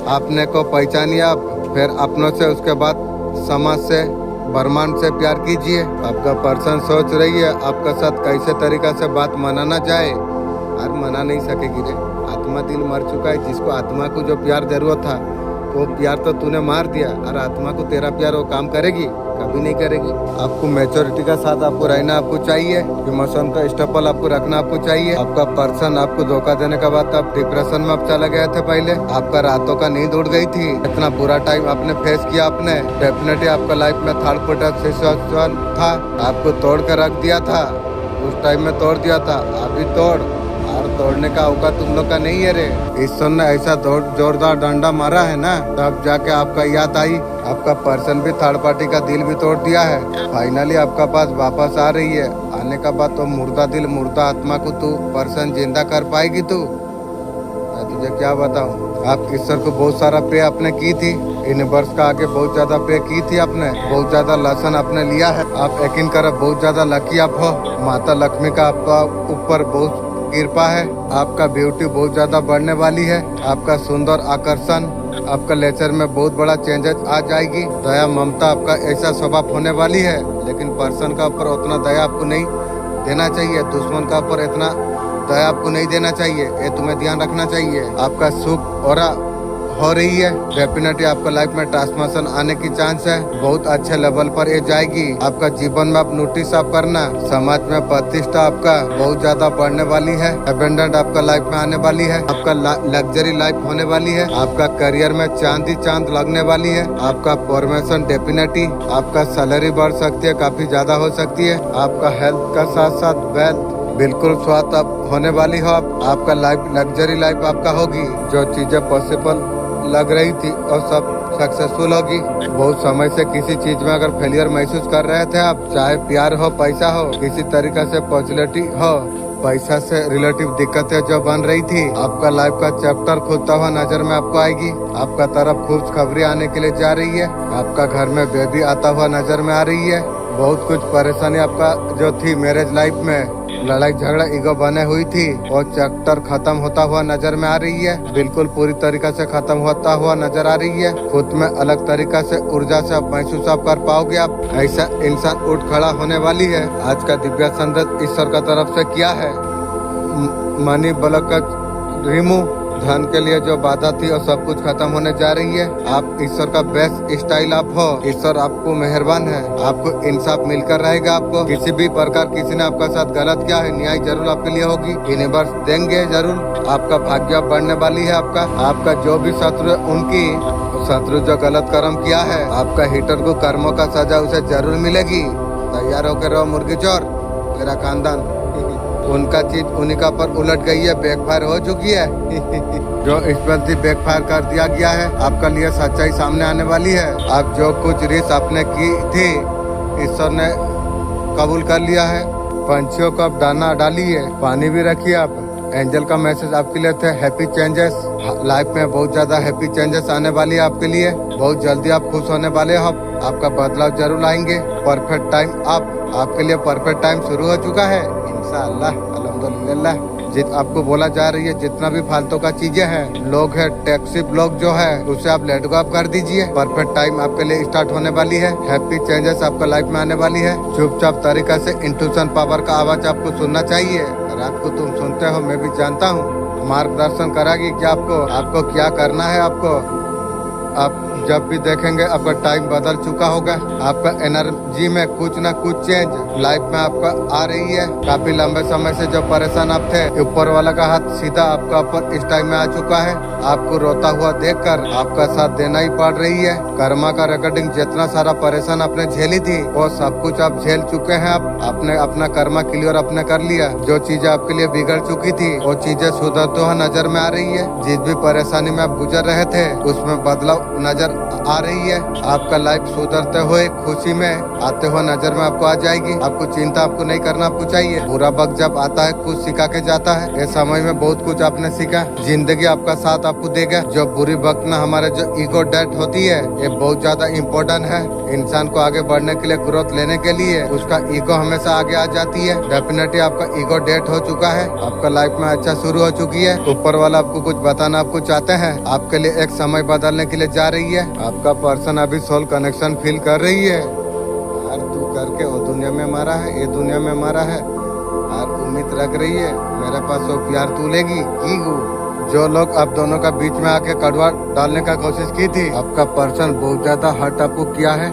आपने को पहचानिया, फिर अपनों से, उसके बाद समाज से, ब्रह्मांड से प्यार कीजिए। आपका पर्सन सोच रही है आपका साथ कैसे तरीका से बात मनाना जाए, और मना नहीं सकेगी रे। आत्मा दिल मर चुका है। जिसको आत्मा को जो प्यार जरूरत था, वो प्यार तो तूने मार दिया। और आत्मा को तेरा प्यार वो काम करेगी? कभी नहीं करेगी। आपको मैच्योरिटी का साथ आपको रहना आपको चाहिए। इमोशन का स्टेबल आपको रखना आपको चाहिए। आपका पर्सन आपको धोखा देने के बाद आप डिप्रेशन में आप चले गए थे। पहले आपका रातों का नींद उड़ गई थी। इतना बुरा टाइम आपने फेस किया। आपने डेफिनेटली आपका लाइफ में थर्ड पोटेंशियल था, आपको तोड़ कर रख दिया था। उस टाइम में तोड़ दिया था, अभी तोड़। और तोड़ने का औकात तुम लोग का नहीं है रे। ईश्वर ने ऐसा जोरदार डंडा मारा है ना, तब जाके आपका याद आई। आपका पर्सन भी थर्ड पार्टी का दिल भी तोड़ दिया है। फाइनली आपका पास वापस आ रही है। आने का बाद तो मुर्दा दिल मुर्दा आत्मा को तू पर्सन जिंदा कर पाएगी तू। मैं तुझे क्या बताऊं। आप ईश्वर को बहुत सारा पे आपने की थी, यूनिवर्स का आगे बहुत ज्यादा पे की थी आपने, बहुत ज्यादा लेसन आपने लिया है। आप यकीन करो बहुत ज्यादा लकी आप हो। माता लक्ष्मी का आपका ऊपर बहुत कृपा है। आपका ब्यूटी बहुत ज्यादा बढ़ने वाली है। आपका सुंदर आकर्षण, आपका नेचर में बहुत बड़ा चेंजेस आ जाएगी। दया ममता आपका ऐसा स्वभाव होने वाली है, लेकिन पर्सन का ऊपर उतना दया आपको नहीं देना चाहिए। दुश्मन का ऊपर इतना दया आपको नहीं देना चाहिए, ये तुम्हें ध्यान रखना चाहिए। आपका सुख और हो रही है। डेफिनेटली आपका लाइफ में ट्रांसफॉर्मेशन आने की चांस है। बहुत अच्छे लेवल पर ये जाएगी। आपका जीवन में आप नोटिस आप करना, समाज में प्रतिष्ठा आपका बहुत ज्यादा बढ़ने वाली है। अबेंडेंट आपका लाइफ में आने वाली है। आपका लग्जरी लाइफ होने वाली है। आपका करियर में चांद ही चांद लगने वाली है। आपका प्रमोशन डेफिनेटली, आपका सैलरी बढ़ सकती है, काफी ज्यादा हो सकती है। आपका हेल्थ का साथ साथ वेल्थ बिल्कुल स्वास्थ्य आप होने वाली हो। आपका लाइफ लग्जरी लाइफ आपका होगी। जो चीजें पॉसिबल लग रही थी और सब सक्सेसफुल होगी। बहुत समय से किसी चीज में अगर फेलियर महसूस कर रहे थे आप, चाहे प्यार हो, पैसा हो, किसी तरीके से पॉपुलैरिटी हो, पैसा से रिलेटिव दिक्कतें जो बन रही थी, आपका लाइफ का चैप्टर खुलता हुआ नजर में आपको आएगी। आपका तरफ खुशखबरी आने के लिए जा रही है। आपका घर में बेबी आता हुआ नजर में आ रही है। बहुत कुछ परेशानी आपका जो थी मैरिज लाइफ में, लड़ाई झगड़ा ईगो बने हुई थी, और चैप्टर खत्म होता हुआ नजर में आ रही है। बिल्कुल पूरी तरीके से खत्म होता हुआ नजर आ रही है। खुद में अलग तरीका से ऊर्जा से आप महसूस आप कर पाओगे। आप ऐसा इंसान उठ खड़ा होने वाली है। आज का दिव्य संदेश ईश्वर का तरफ से किया है। मनी ब्लॉक का रिमूव, धन के लिए जो बाधा थी और सब कुछ खत्म होने जा रही है। आप ईश्वर का बेस्ट स्टाइल आप हो। ईश्वर आपको मेहरबान है। आपको इंसाफ मिलकर रहेगा। आपको किसी भी प्रकार किसी ने आपका साथ गलत किया है, न्याय जरूर आपके लिए होगी। यूनिवर्स देंगे जरूर। आपका भाग्य बढ़ने वाली है। आपका जो भी शत्रु है, उनकी शत्रु जो गलत कर्म किया है, आपका हिटर को कर्मों का सजा उसे जरूर मिलेगी। तैयार होकर रहो मुर्गी चोर। मेरा खानदान उनका चीज उन्हीं का पर उलट गई है, बैकफायर हो चुकी है। जो स्पेशली बैकफायर कर दिया गया है, आपका लिए सच्चाई सामने आने वाली है। आप जो कुछ रिस्क आपने की थी, ईश्वर ने कबूल कर लिया है। पंछियों को आप दाना डालिए, पानी भी रखिए। आप एंजल का मैसेज आपके लिए थे, हैप्पी चेंजेस। लाइफ में बहुत ज्यादा हैप्पी चेंजेस आने वाली है आपके लिए। बहुत जल्दी आप खुश होने वाले हो। आपका बदलाव जरूर आएंगे। परफेक्ट टाइम आपके लिए परफेक्ट टाइम शुरू हो चुका है। इंशाअल्लाह, अल्हम्दुलिल्लाह। आपको बोला जा रही है, जितना भी फालतू का चीजें हैं, लोग है, टैक्सी ब्लॉक जो है, उसे आप लेट गो आप कर दीजिए। परफेक्ट टाइम आपके लिए स्टार्ट होने वाली है। हैप्पी चेंजेस आपका लाइफ में आने वाली है। चुपचाप तरीका से इंट्यूशन पावर का आवाज आपको सुनना चाहिए। रात को तुम सुनते हो, मैं भी जानता हूँ। मार्गदर्शन करागी कि आपको क्या करना है। आप जब भी देखेंगे आपका टाइम बदल चुका होगा। आपका एनर्जी में कुछ ना कुछ चेंज लाइफ में आपका आ रही है। काफी लंबे समय से जो परेशान आप थे, ऊपर वाला का हाथ सीधा आपका ऊपर इस टाइम में आ चुका है। आपको रोता हुआ देखकर आपका साथ देना ही पड़ रही है। कर्मा का रिकॉर्डिंग, जितना सारा परेशान आपने झेली थी, वो सब कुछ आप झेल चुके हैं। आपने अपना कर्मा क्लियर आपने कर लिया। जो चीजें आपके लिए बिगड़ चुकी थी, वो चीजें सुधरते हुए नजर में आ रही है। जिस भी परेशानी में आप गुजर रहे थे, उसमें बदलाव नजर आ रही है। आपका लाइफ सुधरते हुए खुशी में आते हुए नजर में आपको आ जाएगी। आपको चिंता आपको नहीं करना आपको चाहिए। बुरा वक्त जब आता है, कुछ सिखा के जाता है। इस समय में बहुत कुछ आपने सीखा। जिंदगी आपका साथ आपको देगा। जो बुरी वक्त में हमारे जो ईगो डेथ होती है, ये बहुत ज्यादा इम्पोर्टेंट है। इंसान को आगे बढ़ने के लिए, ग्रोथ लेने के लिए उसका ईगो हमेशा आगे आ जाती है। डेफिनेटली आपका ईगो डेथ हो चुका है। आपका लाइफ में अच्छा शुरू हो चुकी है। ऊपर वाला आपको कुछ बताना आपको चाहते हैं। आपके लिए एक समय बदलने के लिए जा रही है। आपका पर्सन अभी सोल कनेक्शन फील कर रही है। यार तू करके वो दुनिया में मारा है, ये दुनिया में मारा है। यार उम्मीद रख रही है मेरे पास वो प्यार तू लेगी की गु। जो लोग आप दोनों का बीच में आके कड़वा डालने का कोशिश की थी, आपका पर्सन बहुत ज्यादा हर्ट आपको किया है।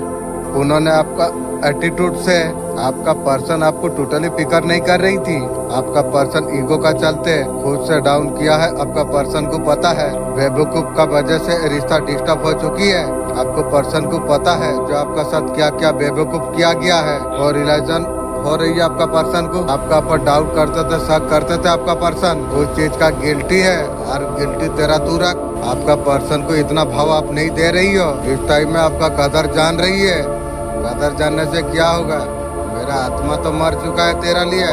उन्होंने आपका एटीट्यूड से आपका पर्सन आपको टोटली फिकर नहीं कर रही थी। आपका पर्सन ईगो का चलते खुद से डाउन किया है। आपका पर्सन को पता है बेवकूफ का वजह से रिश्ता डिस्टर्ब हो चुकी है। आपको पर्सन को पता है जो आपका साथ क्या क्या बेवकूफ किया गया है, और रिलाइजन हो रही है आपका पर्सन को। आपका ऊपर डाउट करते थे, शक करते थे आपका पर्सन, उस चीज का गिल्टी है। और गिल्टी तेरा तू रख। आपका पर्सन को इतना भाव आप नहीं दे रही हो। इस टाइम में आपका कदर जान रही है। कदर जानने से क्या होगा? मेरा आत्मा तो मर चुका है तेरा लिए,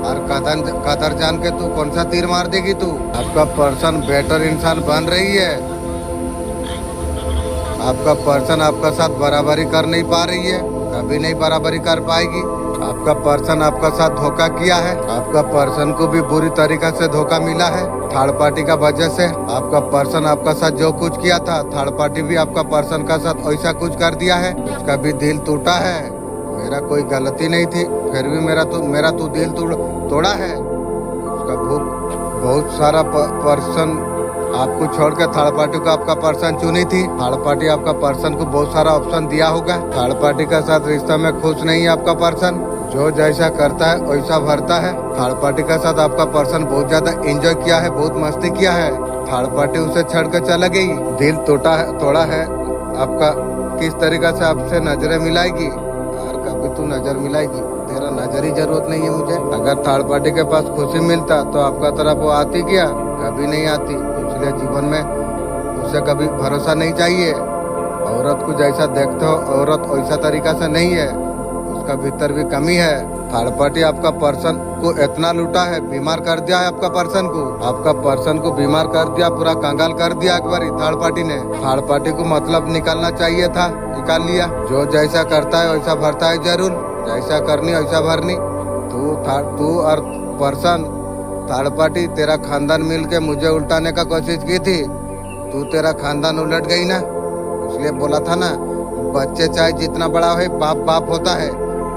और कदर जान के तू कौन सा तीर मार देगी तू? आपका पर्सन बेटर इंसान बन रही है। आपका पर्सन आपका साथ बराबरी कर नहीं पा रही है, कभी नहीं बराबरी कर पाएगी। आपका पर्सन आपका साथ धोखा किया है, आपका पर्सन को भी बुरी तरीका से धोखा मिला है थर्ड पार्टी का वजह से। आपका पर्सन आपका साथ जो कुछ किया था, थर्ड पार्टी भी आपका पर्सन का साथ ऐसा कुछ कर दिया है, उसका भी दिल टूटा है। मेरा कोई गलती नहीं थी, फिर भी मेरा तो दिल तोड़ा है। उसका बहुत सारा पर्सन आपको छोड़ के थर्ड पार्टी को आपका पर्सन चुनी थी। थर्ड पार्टी आपका पर्सन को बहुत सारा ऑप्शन दिया होगा। थर्ड पार्टी के साथ रिश्ता में खुश नहीं है आपका पर्सन, जो जैसा करता है वैसा भरता है। थर्ड पार्टी के साथ आपका पर्सन बहुत ज्यादा एंजॉय किया है, बहुत मस्ती किया है। थर्ड पार्टी उसे छोड़ कर चला गई, दिल तोड़ा है आपका। किस तरीका से आपसे नजरें मिलाएगी यार, कभी तू नजर मिलाएगी, तेरा नजर ही जरूरत नहीं है मुझे। अगर थर्ड पार्टी के पास खुशी मिलता तो आपका तरफ वो आती क्या? कभी नहीं आती। इसलिए जीवन में उसे कभी भरोसा नहीं चाहिए। औरत को जैसा देखते हो औरत वैसा तरीका से नहीं है, उसका भीतर भी कमी है। थर्ड पार्टी आपका पर्सन को इतना लूटा है, बीमार कर दिया है आपका पर्सन को। आपका पर्सन को बीमार कर दिया, पूरा कंगाल कर दिया एक बार थर्ड पार्टी ने। थर्ड पार्टी को मतलब निकालना चाहिए था, निकाल लिया। जो जैसा करता है वैसा भरता है जरूर, जैसा करनी वैसा भरनी। तू और पर्सन थर्ड पार्टी तेरा खानदान मिल के मुझे उल्टाने का कोशिश की थी, तू तेरा खानदान उलट गई ना। इसलिए बोला था ना, बच्चे चाहे जितना बड़ा हो बाप होता है।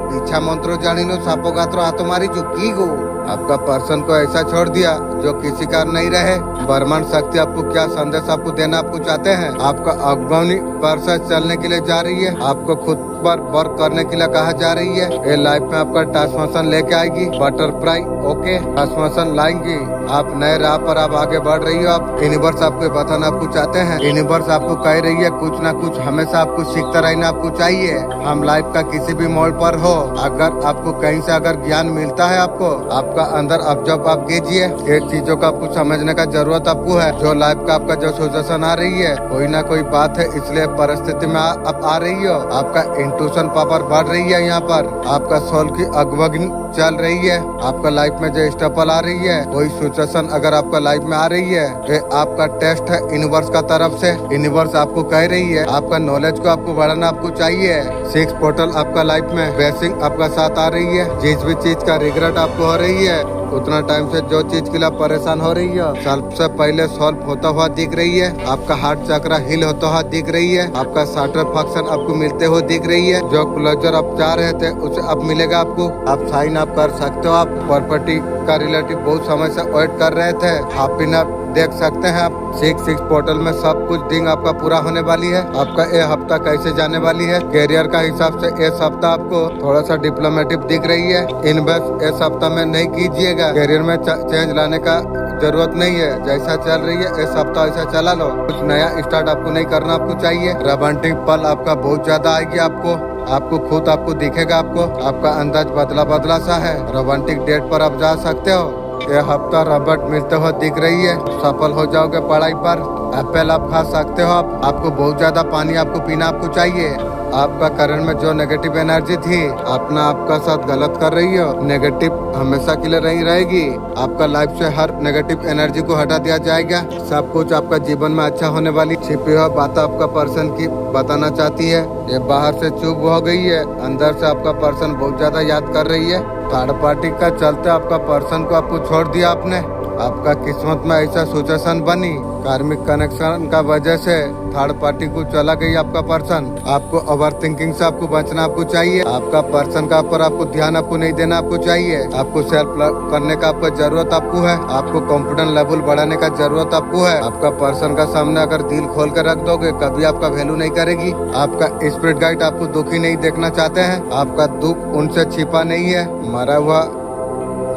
पीछा मंत्रो जानी नो सापो गात्रो हाथो मारी जो की गो। आपका पर्सन को ऐसा छोड़ दिया जो किसी का नहीं रहे। ब्रह्मांड शक्ति आपको क्या संदेश आपको देना आपको चाहते हैं? आपका अगवानी प्रोसेस चलने के लिए जा रही है, आपको खुद पर वर्क करने के लिए कहा जा रही है। ये लाइफ में आपका ट्रांसफॉर्मेशन लेके आएगी, बटरफ्लाई ओके ट्रांसफॉर्मेशन लाएंगी। आप नए राह पर आप आगे बढ़ रही हो। आप यूनिवर्स आपको बताना आपको चाहते हैं, यूनिवर्स आपको कह रही है कुछ ना कुछ हमेशा आपको सीखता रहना आपको चाहिए। हम लाइफ का किसी भी मोड़ पर हो, अगर आपको कहीं से अगर ज्ञान मिलता है आपको, आपका अंदर ऑब्जर्व आप कीजिए। ये चीजों का आपको समझने का जरूरत आपको है। जो लाइफ का आपका जो सिचुएशन आ रही है, कोई ना कोई बात है, इसलिए परिस्थिति में आप आ रही हो। आपका इंट्यूशन पावर बढ़ रही है, यहाँ पर आपका सोल की अगवग्नि चल रही है। आपका लाइफ में जो स्टेपल आ रही है, कोई सिचुएशन अगर आपका लाइफ में आ रही है, ये आपका टेस्ट है यूनिवर्स का तरफ से। यूनिवर्स आपको कह रही है आपका नॉलेज को आपको बढ़ाना आपको चाहिए। 6 पोर्टल आपका लाइफ में ब्लेसिंग आपका साथ आ रही है। जिस भी चीज का रिग्रेट आपको हो रही है, उतना टाइम से जो चीज के लिए परेशान हो रही है, सबसे पहले सॉल्व होता हुआ दिख रही है। आपका हार्ट चक्र हिल होता हुआ दिख रही है। आपका सेटिस्फैक्शन आपको मिलते हुए दिख रही है। जो क्लोजर आप चाह रहे थे उसे अब मिलेगा आपको। आप साइन आप कर सकते हो। आप प्रॉपर्टी का रिलेटिव बहुत समय से वेट कर रहे थे, आप देख सकते हैं। आप 6 पोर्टल में सब कुछ दिन आपका पूरा होने वाली है। आपका ये हफ्ता कैसे जाने वाली है कैरियर का हिसाब से, इस हफ्ता आपको थोड़ा सा डिप्लोमेटिक दिख रही है। इन्वेस्ट इस हफ्ता में नहीं कीजिएगा, कैरियर में चेंज लाने का जरूरत नहीं है। जैसा चल रही है इस हफ्ता ऐसा चला लो, कुछ नया स्टार्ट आपको नहीं करना आपको चाहिए। रोमांटिक पल आपका बहुत ज्यादा आएगी आपको खुद आपको दिखेगा। आपका अंदाज बदला सा है। रोमांटिक डेट पर आप जा सकते हो। ये हफ्ता रबट मिलते हुए दिख रही है। सफल हो जाओगे पढ़ाई पर। एप्पल आप खा सकते हो। आपको बहुत ज्यादा पानी आपको पीना आपको चाहिए। आपका करंट में जो नेगेटिव एनर्जी थी, अपना आपका साथ गलत कर रही हो, नेगेटिव हमेशा के लिए नहीं रहेगी। आपका लाइफ से हर नेगेटिव एनर्जी को हटा दिया जाएगा। सब कुछ आपका जीवन में अच्छा होने वाली छिपी हुई बात आपका पर्सन की बताना चाहती है। ये बाहर से चुप हो गई है, अंदर से आपका पर्सन बहुत ज्यादा याद कर रही है। थर्ड पार्टी का चलते आपका पर्सन को आपको छोड़ दिया आपने। आपका किस्मत में ऐसा सिचुएशन बनी, कार्मिक कनेक्शन का वजह से थर्ड पार्टी को चला गई आपका पर्सन। आपको ओवर थिंकिंग से आपको बचना आपको चाहिए। आपका पर्सन का ऊपर आपको ध्यान आपको नहीं देना आपको चाहिए। आपको सेल्फ करने का आपको जरूरत आपको है। आपको कॉन्फिडेंस लेवल बढ़ाने का जरूरत आपको है। आपका पर्सन का सामने अगर दिल खोल कर रख दोगे, कभी आपका वैल्यू नहीं करेगी। आपका स्पिरिट गाइड आपको दुखी नहीं देखना चाहते हैं। आपका दुख उनसे छिपा नहीं है। मरा हुआ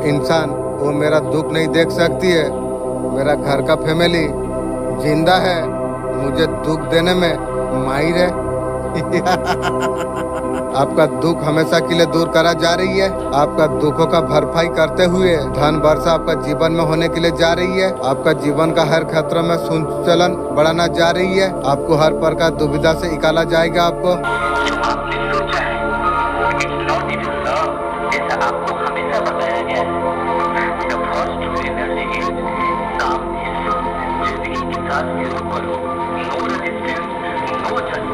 इंसान वो मेरा दुख नहीं देख सकती है। मेरा घर का फैमिली जिंदा है, मुझे दुख देने में माहिर है। आपका दुख हमेशा के लिए दूर करा जा रही है। आपका दुखों का भरपाई करते हुए धन वर्षा आपका जीवन में होने के लिए जा रही है। आपका जीवन का हर क्षेत्र में संचलन बढ़ाना जा रही है। आपको हर प्रकार दुविधा से निकाला जाएगा। आपको आपको हमेशा बताया गया है। The first energy is calmness. जिंदगी के साथ शुरू करो, no resistance, no judgment.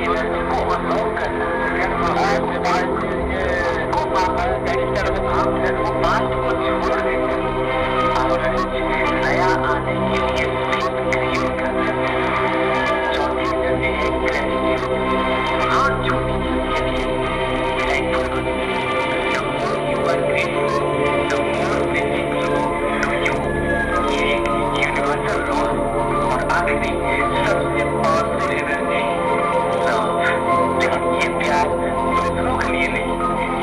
Energy को अनलॉक करना, आपके पास वो पास्ट को छोड़ देकर और नया आने के लिए स्पेस क्रिएट करना। चौथी जर्नी है ग्रेटिट्यूड, नॉट छोटी के लिए thankful. The more you are grateful, the more will it flow to you। ये यूनिवर्सल लॉ। और आखिरी सबसे पावरफुल एनर्जी लव। ये प्यार दूसरों के लिए नहीं,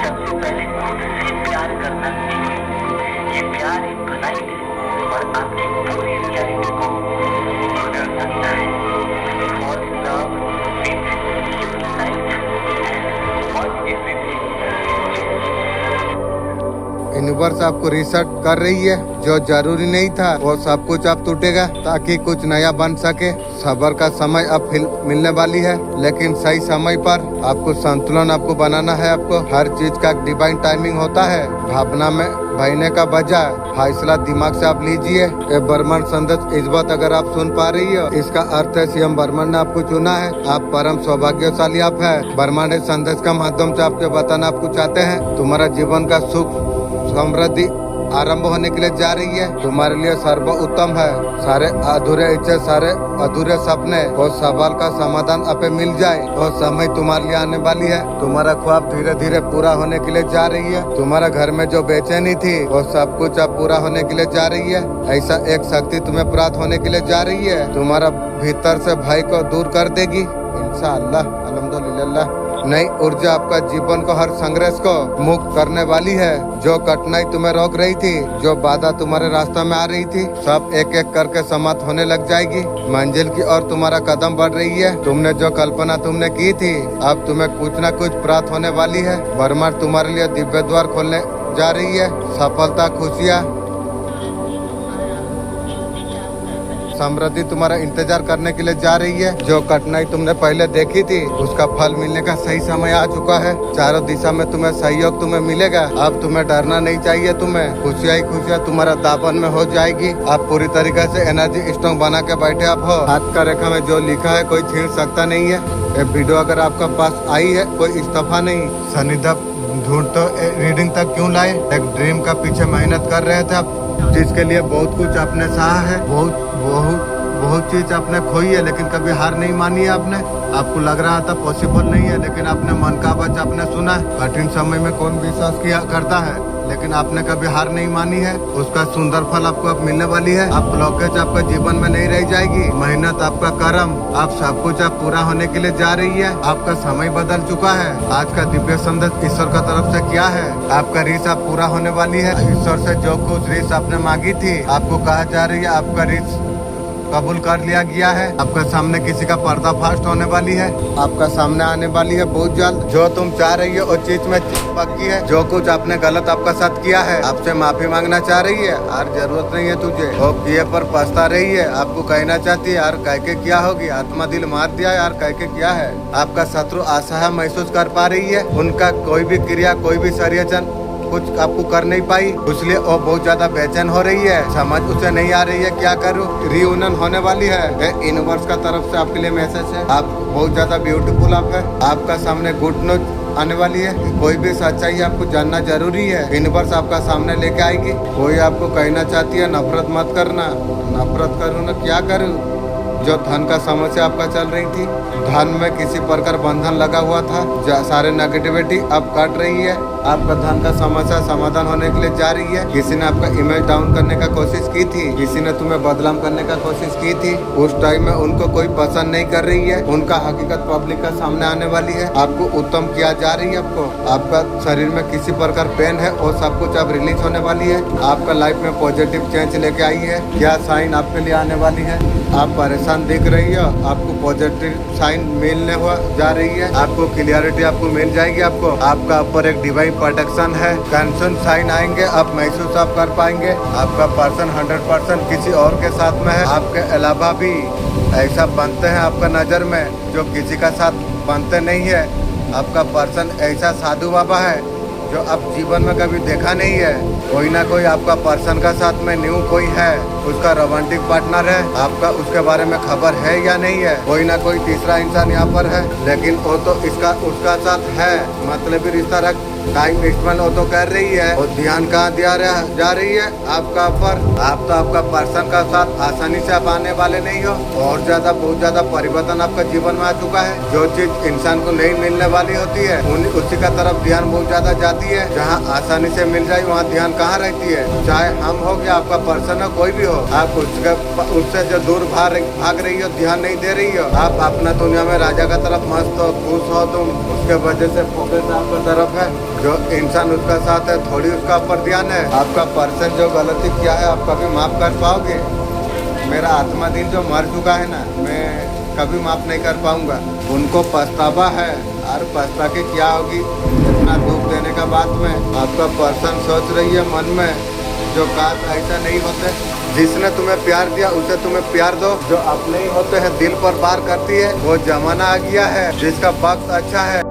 सबसे पहले खुद से प्यार करना सीखें। ये प्यार एक भलाई है और आपकी पूरी रियलिटी को बदल सकता है। Fall in love with your life and watch everything change। Universe आपको रिसेट कर रही है, जो जरूरी नहीं था वो सब कुछ अब टूटेगा ताकि कुछ नया बन सके। सब्र का समय अब मिलने वाली है, लेकिन सही समय पर आपको संतुलन आपको बनाना है। आपको हर चीज का डिवाइन टाइमिंग होता है। भावना में बहने का बजाय फैसला दिमाग से आप लीजिए। ये ब्रह्मांड संदेश इस बात अगर आप सुन पा रही हो, इसका अर्थ है सीएम ब्रह्मांड ने आपको चुना है। आप परम सौभाग्यशाली आप है। ब्रह्मांड संदेश का माध्यम से आपको बताना आपको चाहते हैं, तुम्हारा जीवन का सुख समृद्धि आरंभ होने के लिए जा रही है। तुम्हारे लिए सर्व उत्तम है। सारे अधूरे इच्छे, सारे अधूरे सपने और सवाल का समाधान आप मिल जाए और समय तुम्हारे लिए आने वाली है। तुम्हारा ख्वाब धीरे धीरे पूरा होने के लिए जा रही है। तुम्हारा घर में जो बेचैनी थी वो सब कुछ अब पूरा होने के लिए जा रही है। ऐसा एक शक्ति तुम्हें प्राप्त होने के लिए जा रही है, तुम्हारा भीतर से भय को दूर कर देगी इंशाअल्लाह। अल्हम्दुलिल्लाह। नई ऊर्जा आपका जीवन को हर संघर्ष को मुक्त करने वाली है। जो कठिनाई तुम्हें रोक रही थी, जो बाधा तुम्हारे रास्ते में आ रही थी, सब एक एक करके समाप्त होने लग जाएगी। मंजिल की ओर तुम्हारा कदम बढ़ रही है। तुमने जो कल्पना तुमने की थी, अब तुम्हें कुछ न कुछ प्राप्त होने वाली है। ब्रह्मांड तुम्हारे लिए दिव्य द्वार खोलने जा रही है। सफलता, खुशियाँ, समृद्धि तुम्हारा इंतजार करने के लिए जा रही है। जो कठिनाई तुमने पहले देखी थी, उसका फल मिलने का सही समय आ चुका है। चारों दिशा में तुम्हें सहयोग तुम्हें मिलेगा। अब तुम्हें डरना नहीं चाहिए। तुम्हें खुशियाँ ही खुशियाँ तुम्हारा दामन में हो जाएगी। आप पूरी तरीके से एनर्जी स्ट्रॉन्ग बना के बैठे आप हो। हाथ का रेखा में जो लिखा है कोई छीन सकता नहीं है। ये वीडियो अगर आपका पास आई है, कोई इस्तीफा नहीं, सनिधप ढूंढ तो रीडिंग तक क्यों लाए। एक ड्रीम का पीछे मेहनत कर रहे थे आप, जिसके लिए बहुत कुछ आपने सहा है, बहुत चीज आपने खोई है, लेकिन कभी हार नहीं मानी है आपने। आपको लग रहा था पॉसिबल नहीं है, लेकिन आपने मन का आवाज आपने सुना है। कठिन समय में कौन विश्वास किया करता है, लेकिन आपने कभी हार नहीं मानी है। उसका सुंदर फल आपको अब मिलने वाली है। आप ब्लॉकेज आपका जीवन में नहीं रह जाएगी। मेहनत, आपका कर्म, आप सब कुछ अब पूरा होने के लिए जा रही है। आपका समय बदल चुका है। आज का दिव्य संदेश ईश्वर का तरफ से क्या है, आपका रीस अब पूरा होने वाली है। ईश्वर से जो कुछ रीस आपने मांगी थी, आपको कहा जा रही है आपका रीस कबूल कर लिया गया है। आपका सामने किसी का पर्दाफाश होने वाली है, आपका सामने आने वाली है बहुत जल्द। जो तुम चाह रही हो उस चीज में पक्की है। जो कुछ आपने गलत आपका साथ किया है, आपसे माफी मांगना चाह रही है। यार जरूरत नहीं है तुझे, वो किए पर पछता रही है। आपको कहना चाहती है यार कह के क्या होगी, आत्मा दिल मार दिया यार कह के क्या है। आपका शत्रु असहाय महसूस कर पा रही है। उनका कोई भी क्रिया, कोई भी षड्यंत्र कुछ आपको कर नहीं पाई, इसलिए वो बहुत ज्यादा बेचैन हो रही है। समझ उसे नहीं आ रही है क्या करूँ। रियूनियन होने वाली है। यूनिवर्स का तरफ से आपके लिए मैसेज है। आप बहुत ज्यादा ब्यूटीफुल आप है। आपका सामने गुड न्यूज आने वाली है। कोई भी सच्चाई आपको जानना जरूरी है। यूनिवर्स आपका सामने लेके आएगी। कोई आपको कहना चाहती है नफरत मत करना। नफरत करूँ ना क्या करूँ। जो धन का समस्या आपका चल रही थी, धन में किसी प्रकार बंधन लगा हुआ था, सारे नेगेटिविटी अब काट रही है। आपका धन का समस्या समाधान होने के लिए जा रही है। किसी ने आपका इमेज डाउन करने का कोशिश की थी, किसी ने तुम्हें बदनाम करने का कोशिश की थी। उस टाइम में उनको कोई पसंद नहीं कर रही है। उनका हकीकत पब्लिक का सामने आने वाली है। आपको उत्तम किया जा रही है। आपको आपका शरीर में किसी प्रकार पेन है और सब कुछ अब रिलीज होने वाली है। आपका लाइफ में पॉजिटिव चेंज लेके आई है। क्या साइन आपके लिए आने वाली है। आप परेशान दिख रही है, आपको पॉजिटिव साइन मिलने हुआ जा रही है। आपको क्लियरिटी आपको मिल जाएगी। आपको आपका ऊपर एक डिवाइन प्रोटेक्शन है। कैंसन साइन आएंगे, आप महसूस आप कर पाएंगे। आपका पर्सन 100% किसी और के साथ में है। आपके अलावा भी ऐसा बनते हैं आपका नजर में जो किसी का साथ बनते नहीं है। आपका पर्सन ऐसा साधु बाबा है जो आप जीवन में कभी देखा नहीं है। कोई ना कोई आपका पर्सन का साथ में न्यू कोई है, उसका रोमांटिक पार्टनर है, आपका उसके बारे में खबर है या नहीं है? कोई ना कोई तीसरा इंसान यहाँ पर है, लेकिन वो तो इसका उसका साथ है, मतलब रिश्ता रख टाइम वेस्टमेंट वो तो कर रही है। और ध्यान कहाँ दिया जा रही है आपका ऊपर। आप तो आपका पर्सन का साथ आसानी से आप आने वाले नहीं हो। और ज्यादा बहुत ज्यादा परिवर्तन आपका जीवन में आ चुका है। जो चीज इंसान को नहीं मिलने वाली होती है उसी का तरफ ध्यान बहुत ज्यादा जाती है। जहाँ आसानी से मिल जाए वहाँ ध्यान कहाँ रहती है। चाहे हम हो या आपका पर्सन हो, कोई भी हो, आप उससे जो दूर भाग रही हो, ध्यान नहीं दे रही हो। आप अपना दुनिया में राजा का तरफ मस्त हो, खुश हो तुम, उसके वजह से फोकस आपका तरफ है। जो इंसान उसका साथ है थोड़ी उसका ऊपर ध्यान है। आपका पर्सन जो गलती किया है आप कभी माफ कर पाओगे? मेरा आत्मा दिल जो मर चुका है ना, मैं कभी माफ नहीं कर पाऊंगा। उनको पछतावा है और पछता के क्या होगी इतना दुख देने का बात में। आपका पर्सन सोच रही है मन में जो काश ऐसा नहीं होते। जिसने तुम्हें प्यार दिया उसे तुम्हें प्यार दो। जो अपने ही होते हैं दिल पर वार करती है वो जमाना आ गया है जिसका वक्त अच्छा है।